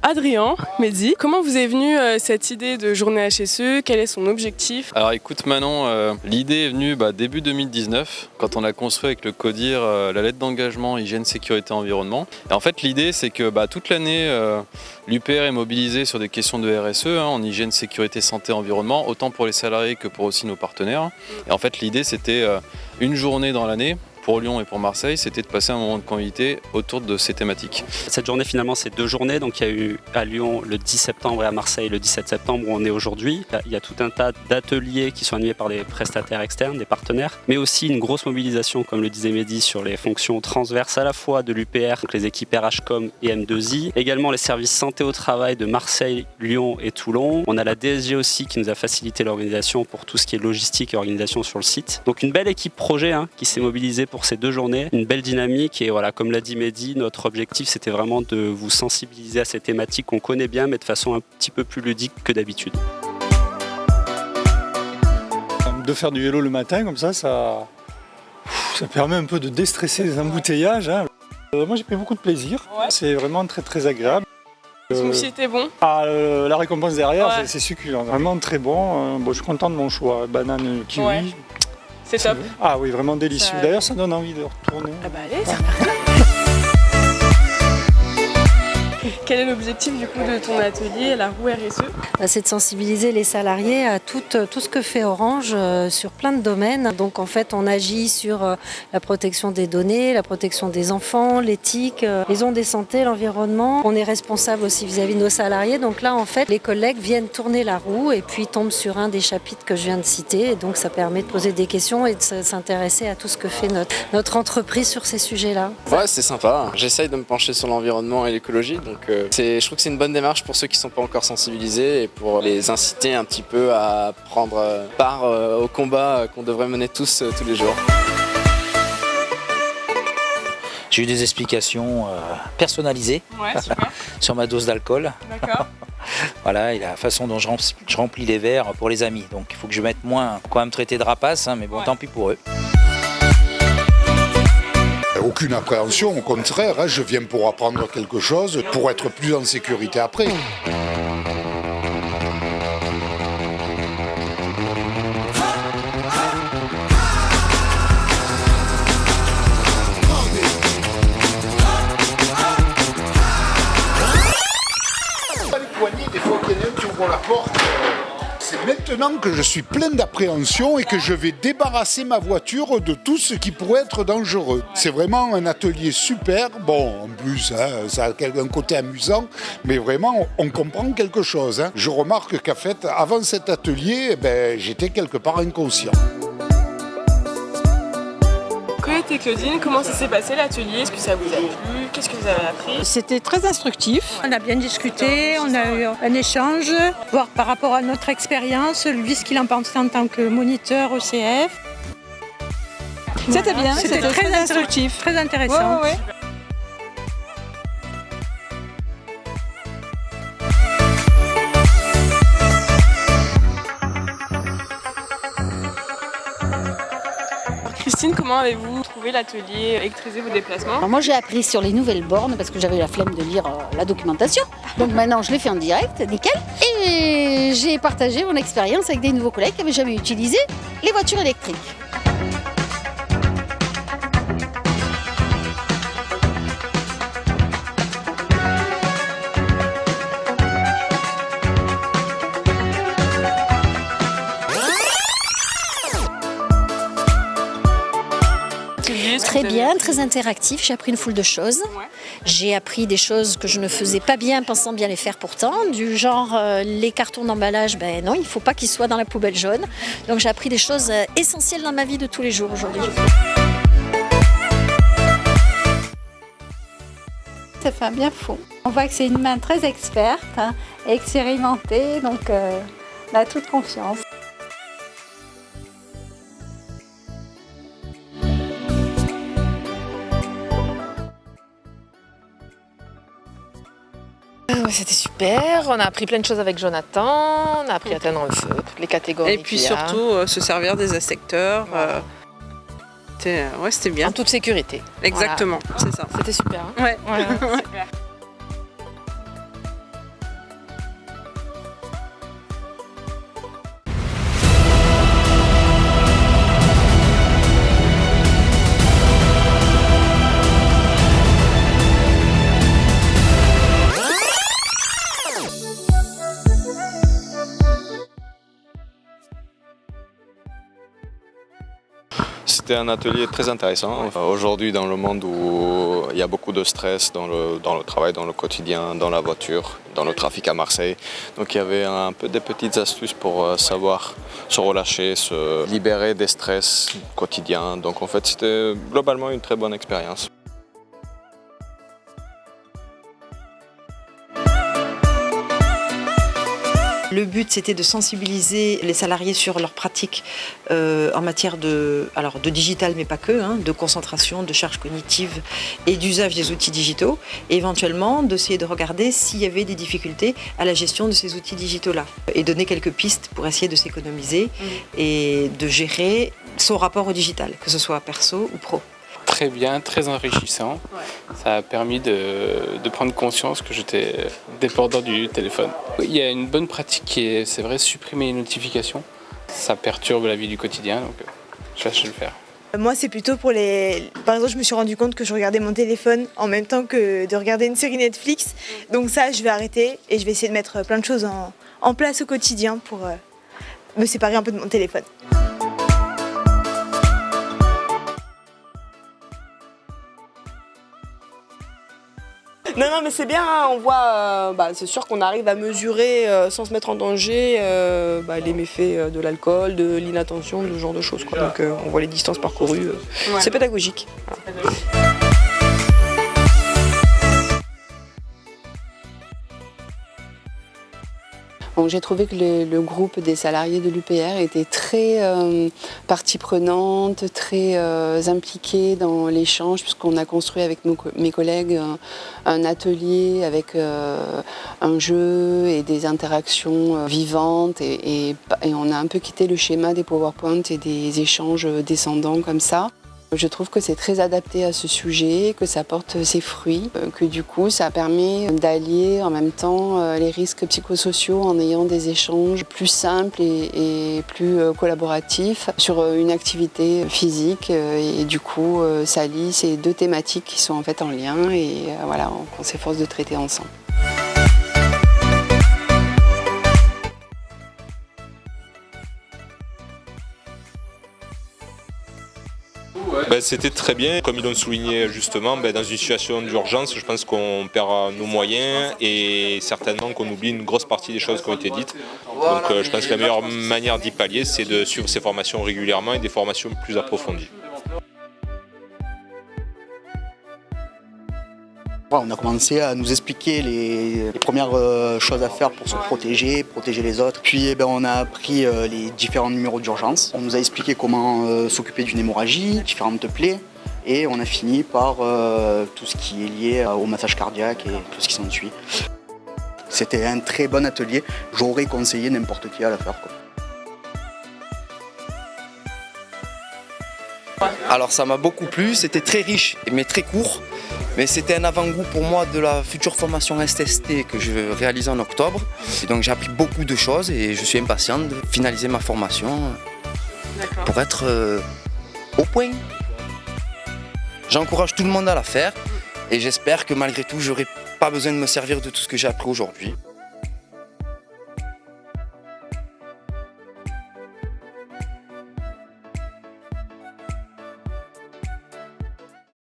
Adrien, Mehdi, comment vous est venue cette idée de journée HSE? Quel est son objectif? Alors écoute Manon, l'idée est venue début 2019 quand on a construit avec le CODIR la lettre d'engagement hygiène, sécurité, environnement. Et en fait l'idée c'est que toute l'année l'UPR est mobilisée sur des questions de RSE en hygiène, sécurité, santé, environnement, autant pour les salariés que pour aussi nos partenaires. Et en fait l'idée c'était une journée dans l'année. Pour Lyon et pour Marseille, c'était de passer un moment de convivialité autour de ces thématiques. Cette journée, finalement, c'est 2 journées. Donc, il y a eu à Lyon le 10 septembre et à Marseille le 17 septembre où on est aujourd'hui. Il y a tout un tas d'ateliers qui sont animés par des prestataires externes, des partenaires, mais aussi une grosse mobilisation, comme le disait Mehdi, sur les fonctions transverses à la fois de l'UPR, donc les équipes RHCOM et M2I, également les services santé au travail de Marseille, Lyon et Toulon. On a la DSG aussi qui nous a facilité l'organisation pour tout ce qui est logistique et organisation sur le site. Donc, une belle équipe projet qui s'est mobilisée pour ces 2 journées, une belle dynamique et voilà, comme l'a dit Mehdi, notre objectif c'était vraiment de vous sensibiliser à ces thématiques qu'on connaît bien mais de façon un petit peu plus ludique que d'habitude. De faire du vélo le matin comme ça permet un peu de déstresser les embouteillages. Moi j'ai pris beaucoup de plaisir, c'est vraiment très très agréable. Le smoothie était bon? La récompense derrière c'est succulent, vraiment très bon. Je suis content de mon choix, banane, kiwi. Ouais. C'est top. Ah oui, vraiment délicieux. D'ailleurs, ça donne envie de retourner. Ah bah allez, c'est parti. Quel est l'objectif du coup de ton atelier, la roue RSE? C'est de sensibiliser les salariés à tout ce que fait Orange sur plein de domaines. Donc en fait, on agit sur la protection des données, la protection des enfants, l'éthique, les ondes de santé, l'environnement. On est responsable aussi vis-à-vis de nos salariés. Donc là, en fait, les collègues viennent tourner la roue et puis tombent sur un des chapitres que je viens de citer. Et donc ça permet de poser des questions et de s'intéresser à tout ce que fait notre entreprise sur ces sujets-là. Ouais, c'est sympa. J'essaye de me pencher sur l'environnement et l'écologie. Donc je trouve que c'est une bonne démarche pour ceux qui ne sont pas encore sensibilisés et pour les inciter un petit peu à prendre part au combat qu'on devrait mener tous les jours. J'ai eu des explications personnalisées sur ma dose d'alcool. D'accord. Voilà, et la façon dont je remplis les verres pour les amis. Donc il faut que je mette moins, quand même traiter de rapace, mais bon, tant pis pour eux. Aucune appréhension, au contraire, je viens pour apprendre quelque chose, pour être plus en sécurité après. Les poignées, des fois qu'il y en a un qui ouvre la porte. C'est maintenant que je suis plein d'appréhension et que je vais débarrasser ma voiture de tout ce qui pourrait être dangereux. C'est vraiment un atelier super. Bon, en plus, ça a un côté amusant, mais vraiment, on comprend quelque chose. Je remarque qu'en fait, avant cet atelier, j'étais quelque part inconscient. Colette et Claudine, comment ça s'est passé l'atelier? Est-ce que ça vous a plu? Qu'est-ce que vous avez appris? C'était très instructif. On a bien discuté, on a eu un échange, voir par rapport à notre expérience, lui ce qu'il en pensait en tant que moniteur ECF. C'était bien, c'était très instructif, très intéressant. Ouais. Christine, comment avez-vous trouvé l'atelier, électriser vos déplacements? Alors moi j'ai appris sur les nouvelles bornes parce que j'avais la flemme de lire la documentation. Donc maintenant je l'ai fait en direct, nickel. Et j'ai partagé mon expérience avec des nouveaux collègues qui n'avaient jamais utilisé les voitures électriques. Très bien, très interactif, j'ai appris une foule de choses. J'ai appris des choses que je ne faisais pas bien, pensant bien les faire pourtant, du genre les cartons d'emballage, non, il ne faut pas qu'ils soient dans la poubelle jaune. Donc j'ai appris des choses essentielles dans ma vie de tous les jours aujourd'hui. Ça fait un bien fou. On voit que c'est une main très experte, expérimentée, donc on a toute confiance. C'était super, on a appris plein de choses avec Jonathan, on a appris à atteindre le feu, toutes les catégories. Et puis surtout se servir des inspecteurs. C'était bien. En toute sécurité. Exactement, voilà. C'est ça. C'était super. Hein ouais. Super. C'était un atelier très intéressant. Aujourd'hui, dans le monde où il y a beaucoup de stress dans le travail, dans le quotidien, dans la voiture, dans le trafic à Marseille. Donc il y avait un peu des petites astuces pour savoir se relâcher, se libérer des stress quotidiens. Donc en fait, c'était globalement une très bonne expérience. Le but, c'était de sensibiliser les salariés sur leurs pratiques en matière de digital, mais pas que, de concentration, de charge cognitive et d'usage des outils digitaux. Et éventuellement, d'essayer de regarder s'il y avait des difficultés à la gestion de ces outils digitaux-là. Et donner quelques pistes pour essayer de s'économiser et de gérer son rapport au digital, que ce soit perso ou pro. Très bien, très enrichissant. Ça a permis de prendre conscience que j'étais dépendant du téléphone. Il y a une bonne pratique qui est, c'est vrai, supprimer les notifications. Ça perturbe la vie du quotidien, donc je vais le faire. Moi, c'est plutôt pour les... Par exemple, je me suis rendu compte que je regardais mon téléphone en même temps que de regarder une série Netflix. Donc ça, je vais arrêter et je vais essayer de mettre plein de choses en place au quotidien pour me séparer un peu de mon téléphone. Non, mais c'est bien, hein, on voit, c'est sûr qu'on arrive à mesurer sans se mettre en danger les méfaits de l'alcool, de l'inattention, de ce genre de choses. Quoi. Donc on voit les distances parcourues, c'est pédagogique. Voilà. J'ai trouvé que le groupe des salariés de l'UPR était très partie prenante, très impliqué dans l'échange, puisqu'on a construit avec mes collègues un atelier avec un jeu et des interactions vivantes et on a un peu quitté le schéma des PowerPoint et des échanges descendants comme ça. Je trouve que c'est très adapté à ce sujet, que ça porte ses fruits, que du coup ça permet d'allier en même temps les risques psychosociaux en ayant des échanges plus simples et plus collaboratifs sur une activité physique et du coup ça lie ces deux thématiques qui sont en fait en lien et voilà, on s'efforce de traiter ensemble. C'était très bien, comme ils l'ont souligné justement, dans une situation d'urgence, je pense qu'on perd nos moyens et certainement qu'on oublie une grosse partie des choses qui ont été dites. Donc je pense que la meilleure manière d'y pallier, c'est de suivre ces formations régulièrement et des formations plus approfondies. On a commencé à nous expliquer les premières choses à faire pour se protéger les autres. Puis on a appris les différents numéros d'urgence. On nous a expliqué comment s'occuper d'une hémorragie, différentes plaies. Et on a fini par tout ce qui est lié au massage cardiaque et tout ce qui s'ensuit. C'était un très bon atelier. J'aurais conseillé n'importe qui à la faire. Alors ça m'a beaucoup plu, c'était très riche mais très court. Mais c'était un avant-goût pour moi de la future formation STST que je vais réaliser en octobre. Et donc j'ai appris beaucoup de choses et je suis impatient de finaliser ma formation pour être au point. J'encourage tout le monde à la faire et j'espère que malgré tout, j'aurai pas besoin de me servir de tout ce que j'ai appris aujourd'hui.